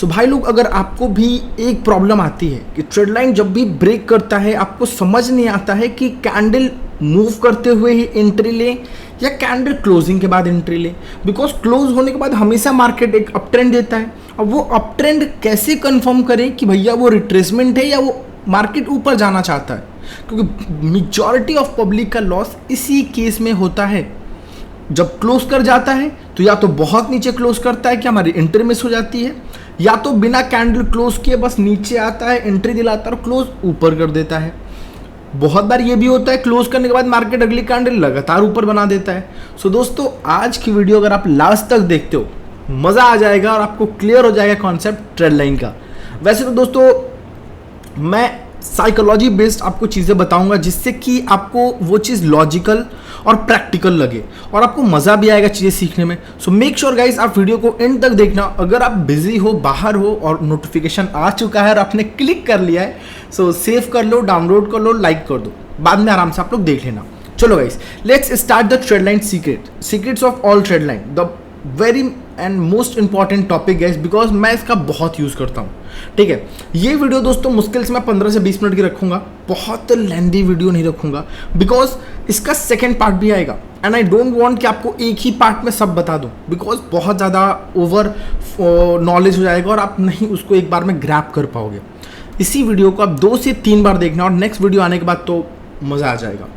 सो भाई लोग, अगर आपको भी एक प्रॉब्लम आती है कि ट्रेड लाइन जब भी ब्रेक करता है आपको समझ नहीं आता है कि कैंडल मूव करते हुए ही एंट्री लें या कैंडल क्लोजिंग के बाद एंट्री लें, बिकॉज क्लोज होने के बाद हमेशा मार्केट एक अप ट्रेंड देता है। अब वो अप ट्रेंड कैसे कंफर्म करें कि भैया वो रिट्रेसमेंट है या वो मार्केट ऊपर जाना चाहता है, क्योंकि मेजॉरिटी ऑफ पब्लिक का लॉस इसी केस में होता है। जब क्लोज कर जाता है तो या तो बहुत नीचे क्लोज करता है कि हमारी एंट्री मिस हो जाती है, या तो बिना कैंडल क्लोज किए बस नीचे आता है, एंट्री दिलाता है और क्लोज ऊपर कर देता है। बहुत बार ये भी होता है क्लोज करने के बाद मार्केट अगली कैंडल लगातार ऊपर बना देता है। सो दोस्तों, आज की वीडियो अगर आप लास्ट तक देखते हो मज़ा आ जाएगा और आपको क्लियर हो जाएगा कॉन्सेप्ट ट्रेड लाइन का। वैसे तो दोस्तों मैं साइकोलॉजी बेस्ड आपको चीज़ें बताऊंगा जिससे कि आपको वो चीज़ लॉजिकल और प्रैक्टिकल लगे और आपको मज़ा भी आएगा चीज़ें सीखने में। सो मेक श्योर गाइस आप वीडियो को एंड तक देखना। अगर आप बिजी हो, बाहर हो और नोटिफिकेशन आ चुका है और आपने क्लिक कर लिया है, सो सेव कर लो, डाउनलोड कर लो, लाइक कर दो, बाद में आराम से आप लोग देख लेना। चलो guys, let's start the trade line secrets of all trade line, the very and most important topic guys, because मैं इसका बहुत यूज़ करता हूँ। ठीक है, ये वीडियो दोस्तों मुश्किल से मैं 15 से 20 मिनट की रखूंगा, बहुत लेंदी वीडियो नहीं रखूंगा, बिकॉज इसका सेकेंड पार्ट भी आएगा एंड आई डोंट वांट कि आपको एक ही पार्ट में सब बता दूं, बिकॉज बहुत ज़्यादा ओवर नॉलेज हो जाएगा और आप नहीं उसको एक बार में ग्रैब कर पाओगे। इसी वीडियो को आप 2 से 3 बार देखना और नेक्स्ट वीडियो आने के बाद तो मज़ा आ जाएगा।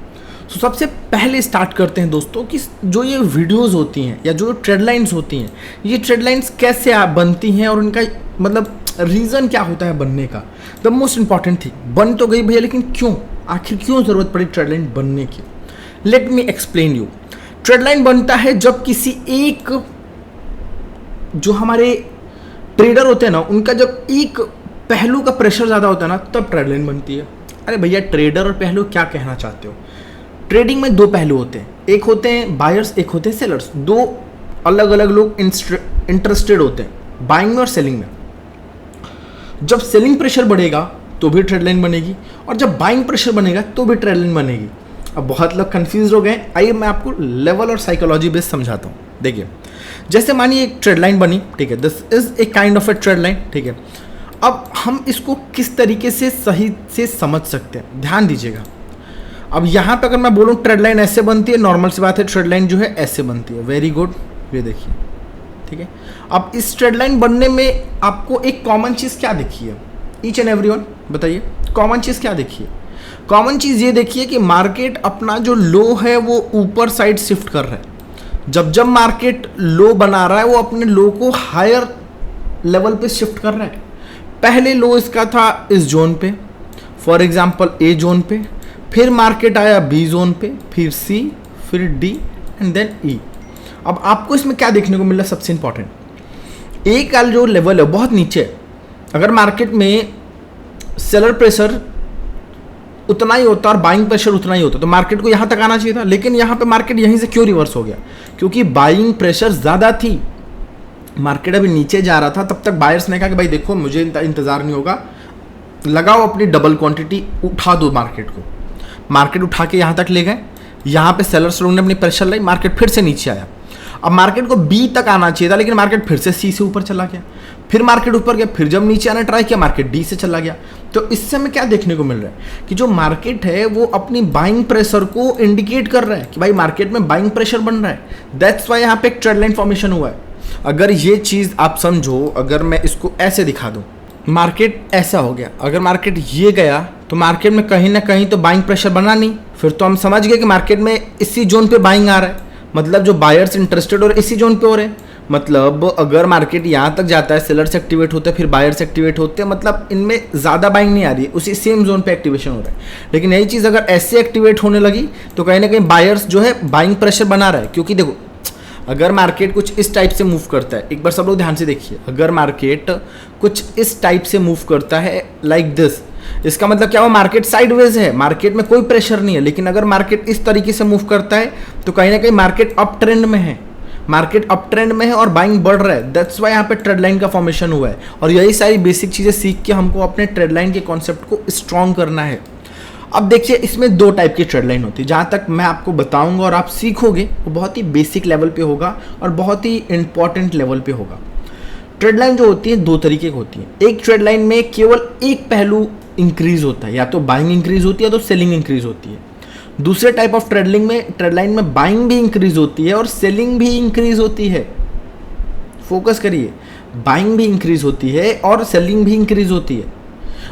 तो सबसे पहले स्टार्ट करते हैं दोस्तों कि जो ये वीडियोस होती हैं या जो ट्रेड लाइन्स होती हैं, ये ट्रेड लाइन्स कैसे बनती हैं और उनका मतलब रीज़न क्या होता है बनने का। द मोस्ट इंपॉर्टेंट थिंग, बन तो गई भैया, लेकिन क्यों, आखिर क्यों ज़रूरत पड़ी ट्रेड लाइन बनने की। Let me explain you. Trade line बनता है जब किसी एक, जो हमारे ट्रेडर होते हैं ना, उनका जब एक पहलू का प्रेशर ज़्यादा होता है ना, तब ट्रेड लाइन बनती है। अरे भैया, ट्रेडर और पहलू क्या कहना चाहते हो? ट्रेडिंग में 2 पहलू होते हैं, एक होते हैं बायर्स, एक होते हैं सेलर्स। 2 अलग अलग लोग इंटरेस्टेड होते हैं बाइंग में और सेलिंग में। जब सेलिंग प्रेशर बढ़ेगा तो भी ट्रेड लाइन बनेगी और जब बाइंग प्रेशर बनेगा तो भी ट्रेड लाइन बनेगी। अब बहुत लोग कंफ्यूज हो गए, आइए मैं आपको लेवल और साइकोलॉजी बेस्ड समझाता हूँ। देखिए, जैसे मानिए एक ट्रेड लाइन बनी, ठीक है, this is a kind of A trade line, ठीक है। अब हम इसको किस तरीके से सही से समझ सकते हैं, ध्यान दीजिएगा। अब यहाँ पे अगर मैं बोलूँ ट्रेड लाइन ऐसे बनती है, नॉर्मल सी बात है, ट्रेड लाइन जो है ऐसे बनती है। वेरी गुड, ये देखिए, ठीक है। अब इस ट्रेड लाइन बनने में आपको एक कॉमन चीज़ क्या दिखी है? ईच एंड एवरीवन बताइए, कॉमन चीज़ क्या देखी है? कॉमन चीज़ ये देखिए कि मार्केट अपना जो लो है वो ऊपर साइड शिफ्ट कर रहा है। जब मार्केट लो बना रहा है वो अपने लो को हायर लेवल पे शिफ्ट कर रहा है। पहले लो इसका था इस जोन पे, फॉर एग्जाम्पल ए जोन पे, फिर मार्केट आया बी जोन पे, फिर सी, फिर डी एंड देन ई। अब आपको इसमें क्या देखने को मिल रहा है? सबसे इंपॉर्टेंट, ए का जो लेवल है बहुत नीचे है। अगर मार्केट में सेलर प्रेशर उतना ही होता और बाइंग प्रेशर उतना ही होता तो मार्केट को यहाँ तक आना चाहिए था, लेकिन यहाँ पे मार्केट यहीं से क्यों रिवर्स हो गया? क्योंकि बाइंग प्रेशर ज़्यादा थी, मार्केट अभी नीचे जा रहा था। तब तक बायर्स ने कहा कि भाई देखो मुझे इंतज़ार नहीं होगा, लगाओ अपनी डबल क्वांटिटी, उठा दो मार्केट को। मार्केट उठा के यहाँ तक ले गए, यहाँ पे सेलर्स लोगों ने अपनी प्रेशर लाई, मार्केट फिर से नीचे आया। अब मार्केट को बी तक आना चाहिए था, लेकिन मार्केट फिर से सी से ऊपर चला गया, फिर मार्केट ऊपर गया, फिर जब नीचे आना ट्राई किया मार्केट डी से चला गया। तो इससे हमें क्या देखने को मिल रहा है कि जो मार्केट है वो अपनी बाइंग प्रेशर को इंडिकेट कर रहा है कि भाई मार्केट में बाइंग प्रेशर बन रहा है। दैट्स वाई यहाँ पे एक ट्रेड लाइन फॉर्मेशन हुआ है। अगर ये चीज़ आप समझो, अगर मैं इसको ऐसे दिखा दूँ, मार्केट ऐसा हो गया, अगर मार्केट ये गया तो मार्केट में कहीं ना कहीं तो बाइंग प्रेशर बना नहीं, फिर तो हम समझ गए कि मार्केट में इसी जोन पे बाइंग आ रहा है, मतलब जो बायर्स इंटरेस्टेड और इसी जोन पे हो रहे हैं। मतलब अगर मार्केट यहाँ तक जाता है, सेलर्स एक्टिवेट होते हैं, फिर बायर्स एक्टिवेट होते हैं, मतलब इनमें ज़्यादा बाइंग नहीं आ रही है, उसी सेम जोन पे एक्टिवेशन हो रहा है। लेकिन यही चीज़ अगर ऐसे एक्टिवेट होने लगी तो कहीं ना कहीं बायर्स जो है बाइंग प्रेशर बना रहा है। क्योंकि देखो, अगर मार्केट कुछ इस टाइप से मूव करता है, एक बार सब लोग ध्यान से देखिए, अगर मार्केट कुछ इस टाइप से मूव करता है लाइक दिस, इसका मतलब क्या हुआ? मार्केट साइडवेज है, मार्केट में कोई प्रेशर नहीं है। लेकिन अगर मार्केट इस तरीके से मूव करता है तो कहीं ना कहीं मार्केट अप ट्रेंड में है, मार्केट अप ट्रेंड में है और बाइंग बढ़ रहा है। दैट्स वाई यहाँ पे ट्रेड लाइन का फॉर्मेशन हुआ है। और यही सारी बेसिक चीज़ें सीख के हमको अपने ट्रेड लाइन के कॉन्सेप्ट को स्ट्रॉन्ग करना है। अब देखिए, इसमें 2 टाइप की ट्रेड लाइन होती है, जहाँ तक मैं आपको बताऊंगा और आप सीखोगे वो बहुत ही बेसिक लेवल पे होगा और बहुत ही इंपॉर्टेंट लेवल पे होगा। ट्रेड लाइन जो होती है दो तरीके की होती है। एक ट्रेड लाइन में केवल एक पहलू इंक्रीज होता है, या तो बाइंग इंक्रीज होती है या तो सेलिंग इंक्रीज होती है। दूसरे टाइप ऑफ ट्रेड लाइन में बाइंग भी इंक्रीज होती है और सेलिंग भी इंक्रीज होती है। फोकस करिए, बाइंग भी इंक्रीज होती है और सेलिंग भी इंक्रीज होती है।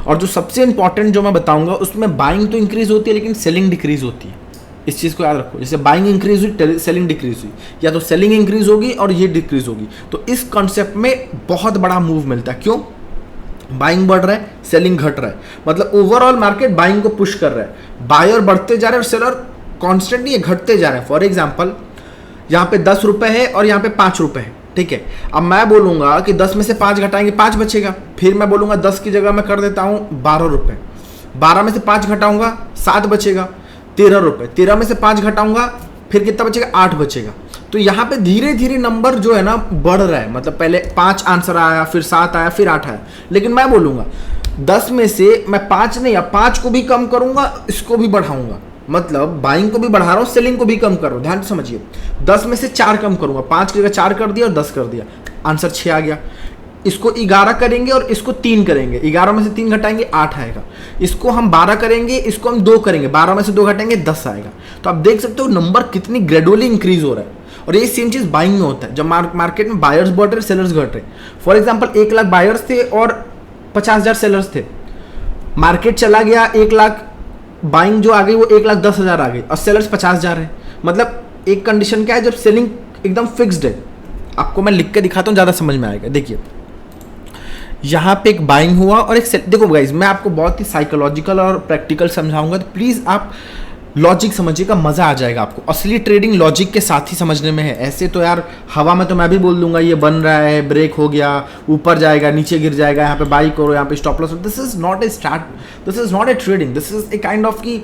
और जो सबसे इंपॉर्टेंट जो मैं बताऊंगा उसमें बाइंग तो इंक्रीज होती है लेकिन सेलिंग डिक्रीज होती है। इस चीज़ को याद रखो, जैसे बाइंग इंक्रीज हुई सेलिंग डिक्रीज हुई, या तो सेलिंग इंक्रीज होगी और ये डिक्रीज होगी। तो इस कॉन्सेप्ट में बहुत बड़ा मूव मिलता है। क्यों? बाइंग बढ़ रहा है, सेलिंग घट रहा है, मतलब ओवरऑल मार्केट बाइंग को पुश कर रहा है। बायर बढ़ते जा रहे हैं और सेलर कांस्टेंट नहीं है, घटते जा रहे हैं। फॉर एग्जांपल यहाँ पे 10 रुपए है और यहाँ पे 5 रुपए है, ठीक है। अब मैं बोलूंगा कि 10 में से 5 घटाएंगे 5 बचेगा, फिर मैं बोलूंगा 10 की जगह मैं कर देता हूँ 12 रुपए, 12 में से 5 घटाऊंगा 7 बचेगा, 13 रुपए, 13 में से 5 घटाऊंगा फिर कितना बचेगा, 8 बचेगा। तो यहाँ पे धीरे धीरे नंबर जो है ना बढ़ रहा है, मतलब पहले 5 आंसर आया, फिर 7 आया, फिर 8 आया। लेकिन मैं बोलूंगा 10 में से मैं 5 नहीं, अब 5 को भी कम करूंगा, इसको भी बढ़ाऊंगा, मतलब बाइंग को भी बढ़ा रहा हूँ, सेलिंग को भी कम कर रहा हूँ। ध्यान से समझिए, 10 में से 4 कम करूंगा, 5 की जगह 4 कर दिया और 10 कर दिया, आंसर 6 आ गया। इसको 11 करेंगे और इसको 3 करेंगे, 11 में से 3 घटाएंगे 8 आएगा। इसको हम 12 करेंगे, इसको हम 2 करेंगे, 12 में से 2 घटाएंगे 10 आएगा। तो आप देख सकते हो नंबर कितनी ग्रेजुअली इंक्रीज हो रहा है। और ये सेम चीज बाइंग में होता है, जब मार्केट में बायर्स बढ़ रहे सेलर्स घट रहे। फॉर एग्जांपल 1 लाख बायर्स थे और 50,000 सेलर्स थे, मार्केट चला गया 1 लाख, बाइंग जो आ गई वो 1,10,000 आ गई और सेलर्स 50,000 है। मतलब एक कंडीशन क्या है, जब सेलिंग एकदम फिक्स्ड है। आपको मैं लिख के दिखाता हूँ, ज़्यादा समझ में आएगा। देखिए यहाँ पे एक बाइंग हुआ और एक देखो गाइज, मैं आपको बहुत ही साइकोलॉजिकल और प्रैक्टिकल समझाऊंगा, तो प्लीज़ आप लॉजिक समझिएगा, मज़ा आ जाएगा आपको। असली ट्रेडिंग लॉजिक के साथ ही समझने में है। ऐसे तो यार हवा में तो मैं भी बोल दूंगा ये बन रहा है, ब्रेक हो गया, ऊपर जाएगा, नीचे गिर जाएगा, यहाँ पे बाई करो, यहाँ पे stop loss. This is not a trading, this is a kind of की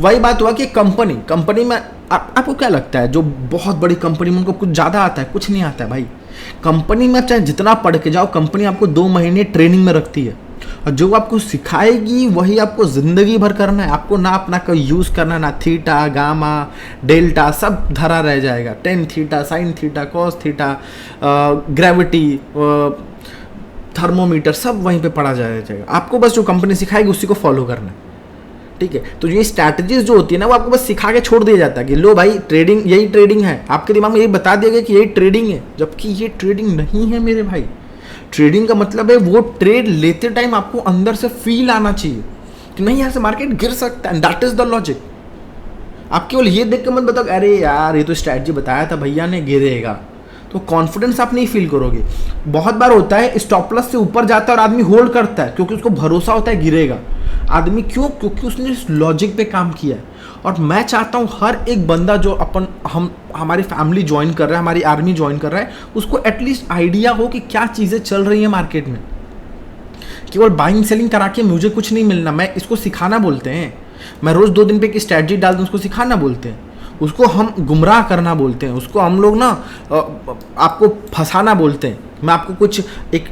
वही बात हुआ कि कंपनी में आपको क्या लगता है, जो बहुत बड़ी कंपनी में उनको कुछ ज़्यादा आता है? कुछ नहीं आता है भाई। कंपनी में चाहे जितना पढ़ के जाओ, कंपनी आपको 2 महीने ट्रेनिंग में रखती है और जो आपको सिखाएगी वही आपको ज़िंदगी भर करना है। आपको ना अपना कोई यूज़ करना, ना थीटा, गामा, डेल्टा सब धरा रह जाएगा, tan theta, sine theta, cos theta, gravity, thermometer सब वहीं पे पढ़ा जाएगा। आपको बस जो कंपनी सिखाएगी उसी को फॉलो करना है, ठीक है। तो ये स्ट्रैटेजीज जो होती है ना, वो आपको बस सिखा के छोड़ दिया जाता है कि लो भाई ट्रेडिंग, यही ट्रेडिंग है। आपके दिमाग में यही बता दिया गया कि यही ट्रेडिंग है, जबकि ये ट्रेडिंग नहीं है मेरे भाई। ट्रेडिंग का मतलब है वो ट्रेड लेते टाइम आपको अंदर से फील आना चाहिए कि नहीं यहाँ से मार्केट गिर सकता है, दैट इज द लॉजिक। आप केवल ये देख के मत बताओ अरे यार ये तो स्ट्रैटेजी बताया था भैया ने, गिरेगा, तो कॉन्फिडेंस आप नहीं फील करोगे। बहुत बार होता है स्टॉप लॉस से ऊपर जाता है और आदमी होल्ड करता है क्योंकि उसको भरोसा होता है गिरेगा। आदमी क्यों? क्योंकि उसने इस लॉजिक पे काम किया है। और मैं चाहता हूँ हर एक बंदा जो हमारी फैमिली ज्वाइन कर रहा है, हमारी आर्मी ज्वाइन कर रहा है, उसको एटलीस्ट आइडिया हो कि क्या चीज़ें चल रही हैं मार्केट में। केवल बाइंग सेलिंग करा के मुझे कुछ नहीं मिलना, मैं इसको सिखाना बोलते हैं। मैं रोज़ 2 दिन पे एक स्ट्रैटेजी डाल दूँ, उसको सिखाना बोलते हैं, उसको हम गुमराह करना बोलते हैं, उसको हम लोग ना आपको फंसाना बोलते हैं। मैं आपको कुछ एक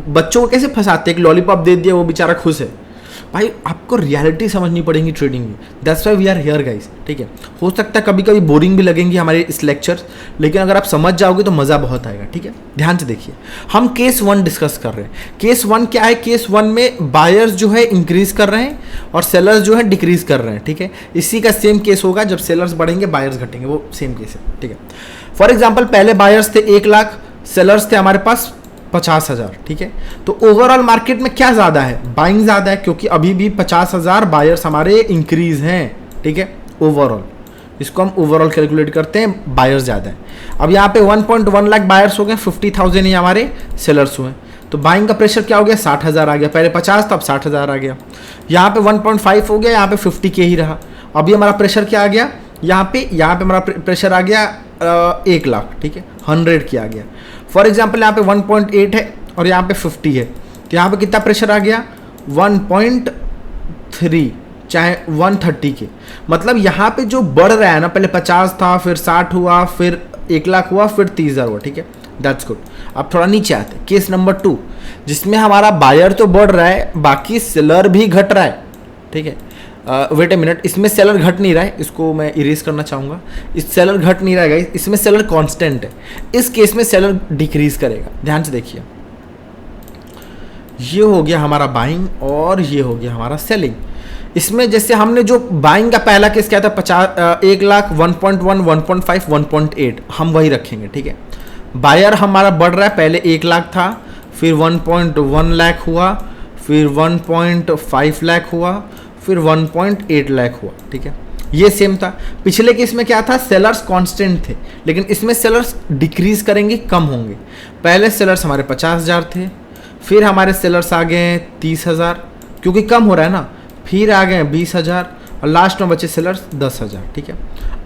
बच्चों को कैसे फंसाते हैं, एक लॉलीपॉप दे दिया वो बेचारा खुश है। भाई आपको रियलिटी समझनी पड़ेगी ट्रेडिंग में, that's why we are here guys, ठीक है। हो सकता है कभी कभी बोरिंग भी लगेंगे हमारे इस लेक्चर, लेकिन अगर आप समझ जाओगे तो मज़ा बहुत आएगा, ठीक है। ध्यान से देखिए, हम केस 1 डिस्कस कर रहे हैं। केस 1 क्या है? केस 1 में बायर्स जो है इंक्रीज कर रहे हैं और सेलर्स जो है डिक्रीज कर रहे हैं, ठीक है। इसी का सेम केस होगा, जब सेलर्स बढ़ेंगे बायर्स घटेंगे, वो सेम केस है, ठीक है। फॉर एग्जाम्पल पहले बायर्स थे 1 लाख, सेलर्स थे हमारे पास 50,000, ठीक है। तो ओवरऑल मार्केट में क्या ज़्यादा है? बाइंग ज़्यादा है, क्योंकि अभी भी 50,000 बायर्स हमारे इंक्रीज हैं, ठीक है। ओवरऑल इसको हम ओवरऑल कैलकुलेट करते हैं, बायर्स ज़्यादा है। अब यहाँ पे 1.1 लाख बायर्स हो गए, 50,000 ही हमारे सेलर्स हुए, तो बाइंग का प्रेशर क्या हो गया? 60,000 आ गया। पहले 50 था, अब 60,000 आ गया। यहाँ पे 1.5 हो गया, यहाँ पे 50K ही रहा। अभी हमारा प्रेशर क्या आ गया? यहाँ पे हमारा प्रेशर आ गया 1 लाख, ठीक है, 100K आ गया। फॉर एग्जाम्पल यहाँ पे 1.8 है और यहाँ पे 50 है, तो यहाँ पे कितना प्रेशर आ गया? 1.3 चाहे 130K। मतलब यहाँ पे जो बढ़ रहा है ना, पहले 50 था, फिर 60 हुआ, फिर 1 लाख हुआ, फिर 30,000 हुआ, ठीक है। That's good. अब थोड़ा नीचे आते हैं, केस नंबर 2, जिसमें हमारा बायर तो बढ़ रहा है, बाकी सेलर भी घट रहा है, ठीक है। वेट ए मिनट, इसमें सेलर घट नहीं रहा है, इसको मैं इरेज करना चाहूँगा। इस सेलर घट नहीं रहा है, इसमें सेलर कांस्टेंट है। इस केस में सेलर डिक्रीज करेगा। ध्यान से देखिए, ये हो गया हमारा बाइंग और ये हो गया हमारा सेलिंग। इसमें जैसे हमने जो बाइंग का पहला केस क्या था 1 लाख 1.1 1.5 1.8 हम वही रखेंगे, ठीक है। बायर हमारा बढ़ रहा है, पहले 1 लाख था, फिर 1.1 लाख हुआ, फिर 1.5 लाख हुआ, फिर 1.8 लाख हुआ, ठीक है। ये सेम था। पिछले केस में क्या था, सेलर्स कांस्टेंट थे, लेकिन इसमें सेलर्स डिक्रीज करेंगे, कम होंगे। पहले सेलर्स हमारे 50,000 थे, फिर हमारे सेलर्स आ गए हैं 30,000 क्योंकि कम हो रहा है ना, फिर आ गए 20,000 और लास्ट में बचे सेलर्स 10,000, ठीक है।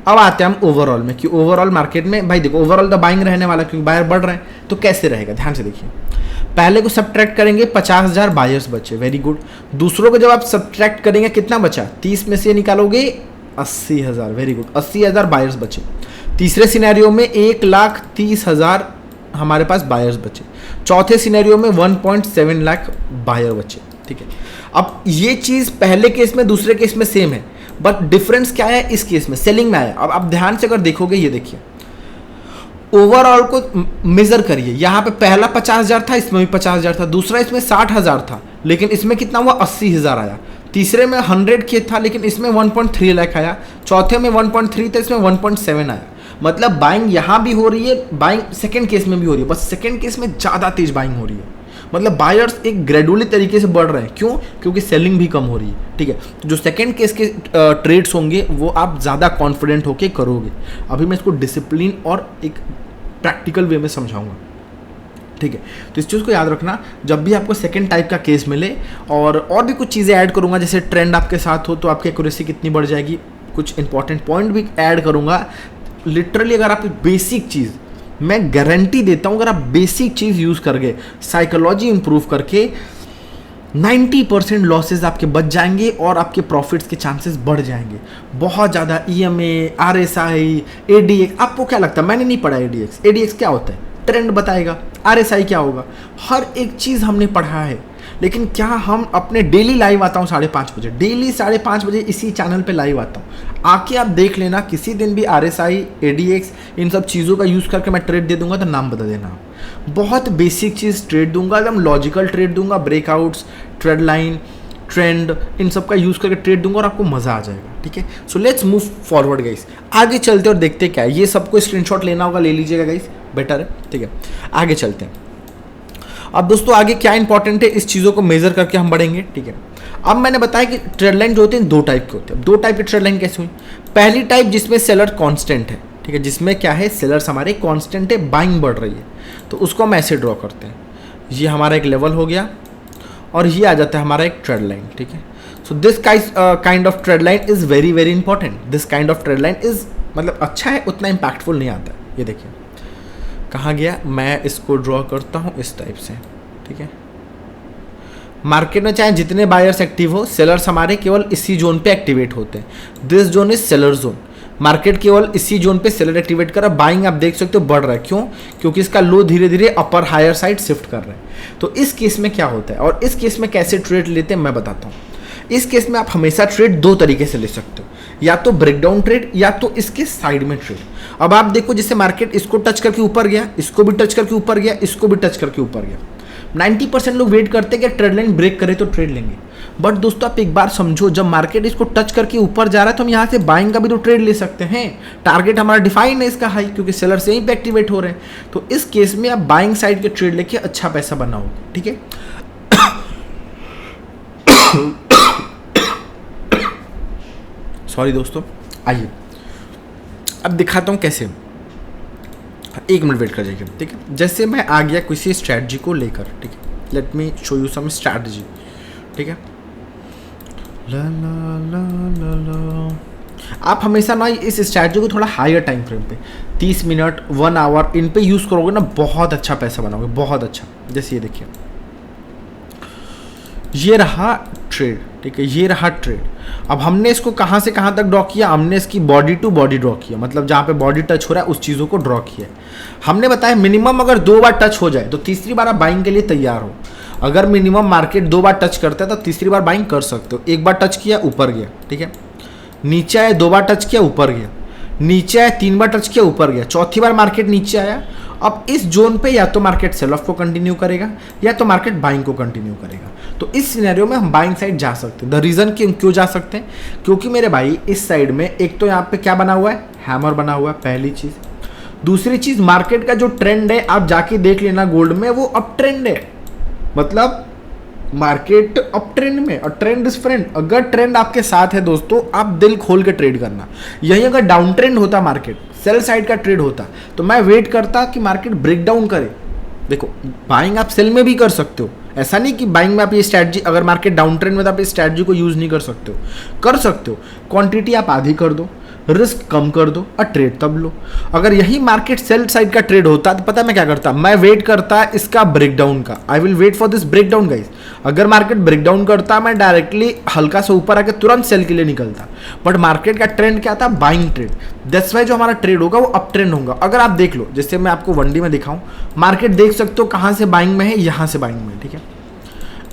अब आते हैं हम ओवरऑल में कि ओवरऑल मार्केट में भाई देखो ओवरऑल तो बाइंग रहने वाला क्योंकि बायर बढ़ रहे हैं, तो कैसे रहेगा ध्यान से देखिए। पहले को सब्ट्रैक्ट करेंगे 50,000 बायर्स बचे, वेरी गुड। दूसरों को जब आप सब्ट्रैक्ट करेंगे कितना बचा, 30 में से निकालोगे 80,000, वेरी गुड, 80,000 बायर्स बचे। तीसरे सिनेरियो में 1,30,000 हमारे पास बायर्स बचे। चौथे सिनेरियो में 1.7 लाख बायर बचे, ठीक है। अब ये चीज़ पहले केस में दूसरे केस में सेम है, बट डिफरेंस क्या है, इस केस में सेलिंग में आया। अब आप ध्यान से अगर देखोगे, ये देखिए ओवरऑल को मेजर करिए, यहाँ पे पहला 50,000 था, इसमें भी 50,000 था, दूसरा इसमें 60,000 था, लेकिन इसमें कितना हुआ 80,000 आया। तीसरे में 100 के था, लेकिन इसमें 1.3 लाख आया। चौथे में 1.3 था, इसमें 1.7 आया। मतलब बाइंग यहाँ भी हो रही है, बाइंग सेकंड केस में भी हो रही है, बस सेकंड केस में ज़्यादा तेज बाइंग हो रही है। मतलब बायर्स एक ग्रेजुअली तरीके से बढ़ रहे हैं, क्यों, क्योंकि सेलिंग भी कम हो रही है, ठीक है। तो जो सेकंड केस के ट्रेड्स होंगे वो आप ज़्यादा कॉन्फिडेंट होके करोगे। अभी मैं इसको डिसिप्लिन और एक प्रैक्टिकल वे में समझाऊंगा, ठीक है। तो इस चीज़ को याद रखना जब भी आपको सेकंड टाइप का केस मिले। और भी कुछ चीज़ें ऐड करूंगा, जैसे ट्रेंड आपके साथ हो तो आपकी एक्यूरेसी कितनी बढ़ जाएगी, कुछ इंपॉर्टेंट पॉइंट भी ऐड करूंगा। लिटरली अगर आप बेसिक चीज़, मैं गारंटी देता हूं, अगर आप बेसिक चीज़ यूज़ करके साइकोलॉजी इंप्रूव करके 90% लॉसेज आपके बच जाएंगे और आपके प्रॉफिट्स के चांसेस बढ़ जाएंगे बहुत ज़्यादा। EMA, RSI, ADX, आपको क्या लगता है, मैंने नहीं पढ़ा ADX क्या होता है, ट्रेंड बताएगा। RSI क्या होगा, हर एक चीज़ हमने पढ़ा है, लेकिन क्या हम अपने डेली लाइव आता हूँ 5:30 बजे, डेली 5:30 बजे इसी चैनल पे लाइव आता हूँ, आके आप देख लेना। किसी दिन भी RSI, ADX इन सब चीज़ों का यूज़ करके मैं ट्रेड दे दूंगा तो नाम बता देना। बहुत बेसिक चीज़ ट्रेड दूंगा, एकदम लॉजिकल ट्रेड दूंगा, ब्रेकआउट्स, ट्रेड लाइन, ट्रेंड, इन सब का यूज़ करके ट्रेड दूंगा और आपको मज़ा आ जाएगा, ठीक है। So let's move forward guys, आगे चलते और देखते क्या है। ये सबको स्क्रीनशॉट लेना होगा, ले लीजिएगा गाइस, बेटर है, ठीक है। आगे चलते हैं। अब दोस्तों आगे क्या इंपॉर्टेंट है, इस चीज़ों को मेजर करके हम बढ़ेंगे, ठीक है। अब मैंने बताया कि ट्रेड लाइन जो होते हैं 2 टाइप के होते हैं। 2 टाइप के ट्रेड लाइन कैसे हुई, पहली टाइप जिसमें सेलर कांस्टेंट है, ठीक है, जिसमें क्या है सेलर्स हमारे कांस्टेंट है, बाइंग बढ़ रही है, तो उसको हम ऐसे ड्रॉ करते हैं। ये हमारा एक लेवल हो गया और ये आ जाता है हमारा एक ट्रेड लाइन, ठीक है। So this kind of trade line is very very important. This kind of trade line is मतलब अच्छा है, उतना इम्पैक्टफुल नहीं आता है। ये देखिए कहाँ गया, मैं इसको ड्रॉ करता हूँ इस टाइप से, ठीक है। मार्केट में चाहे जितने बायर्स एक्टिव हो, सेलर्स हमारे केवल इसी जोन पे एक्टिवेट होते हैं। This zone is seller zone. Market केवल इसी जोन पे सेलर एक्टिवेट कर रहा है, बाइंग आप देख सकते हो बढ़ रहा है, क्यों, क्योंकि इसका लो धीरे धीरे अपर हायर साइड शिफ्ट कर रहा है। तो इस केस में क्या होता है और इस केस में कैसे ट्रेड लेते हैं मैं बताता हूँ। इस केस में आप हमेशा ट्रेड 2 तरीके से ले सकते हो, या तो ब्रेकडाउन ट्रेड या तो इसके साइड में ट्रेड। अब आप देखो जैसे मार्केट इसको टच करके ऊपर गया, इसको भी टच करके ऊपर गया, इसको भी टच करके ऊपर गया। 90% लोग वेट करते हैं कि ट्रेड लाइन ब्रेक करे तो ट्रेड लेंगे, बट दोस्तों आप एक बार समझो, जब मार्केट इसको टच करके ऊपर जा रहा है तो हम यहाँ से बाइंग का भी तो ट्रेड ले सकते हैं। टारगेट हमारा डिफाइन है इसका हाई, क्योंकि सेलर्स यहीं पे एक्टिवेट हो रहे हैं। तो इस केस में आप बाइंग साइड के ट्रेड लेके अच्छा पैसा बनाओगे, ठीक है। सॉरी दोस्तों, आइए अब दिखाता हूँ कैसे। 1 मिनट वेट कर जाइए, ठीक है। जैसे मैं आ गया किसी स्ट्रैटेजी को लेकर, ठीक है, let me show you some strategy, ठीक है। ला ला ला ला ला। आप हमेशा ना इस स्ट्रैटेजी को थोड़ा हायर टाइम फ्रेम पे 30 मिनट 1 आवर इन पे यूज़ करोगे ना, बहुत अच्छा पैसा बनाओगे, बहुत अच्छा। जैसे ये देखिए, ये रहा ट्रेड, ठीक है, ये रहा ट्रेड। अब हमने इसको कहाँ से कहाँ तक ड्रॉ किया, हमने इसकी बॉडी टू बॉडी ड्रॉ किया, मतलब जहाँ पे बॉडी टच हो रहा है उस चीज़ों को ड्रॉ किया। हमने बताया मिनिमम अगर 2 बार टच हो जाए तो तीसरी बार आप बाइंग के लिए तैयार हो। अगर मिनिमम मार्केट 2 बार टच करता है तो तीसरी बार बाइंग कर सकते हो। 1 बार टच किया ऊपर गया, ठीक है, नीचे आया, 2 बार टच किया ऊपर गया, नीचे आया, 3 बार टच किया ऊपर गया, चौथी बार मार्केट नीचे आया अब इस जोन पे या तो मार्केट सेल ऑफ को कंटिन्यू करेगा या तो मार्केट बाइंग को कंटिन्यू करेगा। तो इस सिनेरियो में हम बाइंग साइड जा सकते हैं। द रीजन कि क्यों जा सकते हैं, क्योंकि मेरे भाई इस साइड में एक तो यहाँ पे क्या बना हुआ है, हैमर बना हुआ है, पहली चीज। दूसरी चीज, मार्केट का जो ट्रेंड है आप जाके देख लेना गोल्ड में, वो अप ट्रेंड है, मतलब मार्केट अप ट्रेंड में, और ट्रेंड इज फ्रेंड। अगर ट्रेंड आपके साथ है दोस्तों, आप दिल खोल के ट्रेड करना। यही अगर डाउन ट्रेंड होता, मार्केट सेल साइड का ट्रेड होता, तो मैं वेट करता कि मार्केट ब्रेक डाउन करे। देखो बाइंग आप सेल में भी कर सकते हो, ऐसा नहीं कि बाइंग में आप ये स्ट्रैटेजी, अगर मार्केट डाउन ट्रेंड में तो आप इस स्ट्रैटेजी को यूज नहीं कर सकते हो, कर सकते हो। क्वांटिटी आप आधी कर दो, रिस्क कम कर दो और ट्रेड तब लो। अगर यही मार्केट सेल साइड का ट्रेड होता तो पता मैं क्या करता, मैं वेट करता इसका ब्रेकडाउन का। I will wait for this breakdown guys. अगर मार्केट ब्रेकडाउन करता, मैं डायरेक्टली हल्का सा ऊपर आके तुरंत सेल के लिए निकलता। बट मार्केट का ट्रेंड क्या था, बाइंग ट्रेंड। दैट्स वाई जो हमारा ट्रेड होगा वो अप ट्रेंड होगा। अगर आप देख लो, जैसे मैं आपको 1D में दिखाऊं, मार्केट देख सकते हो कहां से बाइंग में है, यहां से बाइंग में, ठीक है।